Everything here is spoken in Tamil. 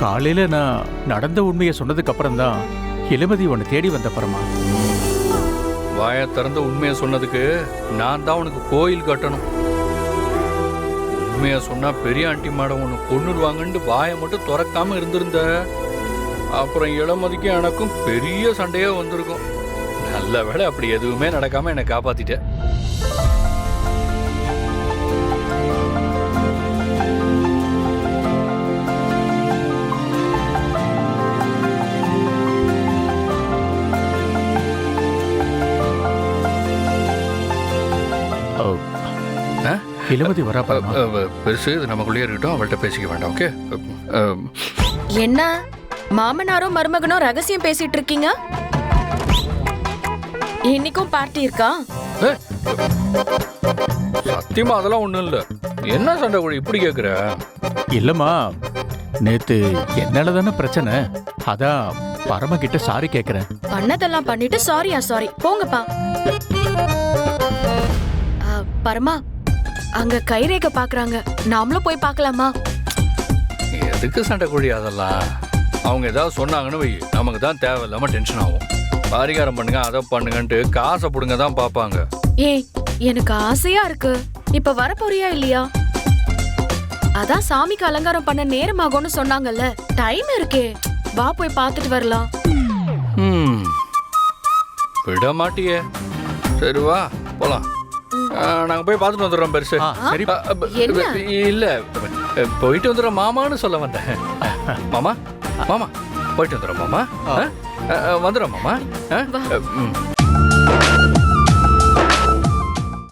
காலையில நான் நடந்த உண்மையை சொன்னதுக்கு அப்புறம் தான் இளமதி உன்னை தேடி வந்த பரமா. வாயை திறந்து உண்மையை சொன்னதுக்கு நான் தான் உனக்கு கோயில் கட்டணும். உண்மையை சொன்னா பெரிய ஆண்டி மேடம் உன்னை கொன்னுடுவாங்கன்னு வாயை மட்டும் திறக்காம இருந்திருந்த அப்புறம் இளமதிக்கு எனக்கும் பெரிய சண்டையே வந்திருக்கும். நல்ல வேளை அப்படி எதுவுமே நடக்காம என்னை காப்பாத்திட்டேன். இளமதி வரா பரமா. பெருசு இது நமக்குள்ளேயே இருக்கட்டும், அவள்கிட்ட பேசிக்க வேண்டாம். ஓகே. என்ன மாமனாரும் மருமகனும் ரகசியம் பேசிட்டு இருக்கீங்க? இன்னைக்கும் பார்ட்டி இருக்கா? சத்தியமா அதெல்லாம் ஒண்ணும் இல்ல. என்ன சண்டை கூட இப்படி கேக்குற? இல்லம்மா, நேத்து என்னால தானே பிரச்சனை, அதான் பரம கிட்ட சாரி கேக்குறேன். பண்ணதெல்லாம் பண்ணிட்டு சாரியா? சாரி போங்கப்பா. பரமா, அங்க கைரேகை பாக்குறாங்க, நாமளும் போய் பார்க்கலாமா? எதுக்கு சண்டை கோழி அதெல்லாம்? அவங்க ஏதாவது சொன்னாங்கன்னு வை, நமக்கு தான் தேவையில்லாம டென்ஷன் ஆகும். பரிகாரம் பண்ணுங்க அதை பண்ணுங்கன்ட்டு காசை புடுங்க தான் பாப்பாங்க. ஏய், எனக்கு ஆசையா இருக்கு. இப்ப வர போறியா இல்லையா? அதான் சாமிக்கு அலங்காரம் பண்ண நேரமாகும்னு சொன்னாங்கல்ல, டைம் இருக்கே, வா போய் பார்த்துட்டு வரலாம். விட மாட்டியே. சரி வா போலாம். நாங்க போய் பார்த்துட்டு வந்துடுறோம் பெருசு. சரி. இல்ல போயிட்டு வந்துடுறோம் மாமான்னு சொல்ல வந்தேன். மாமா மாமா போயிட்டு வந்துடுறோம் மாமா. வந்துடுறோம் மாமா.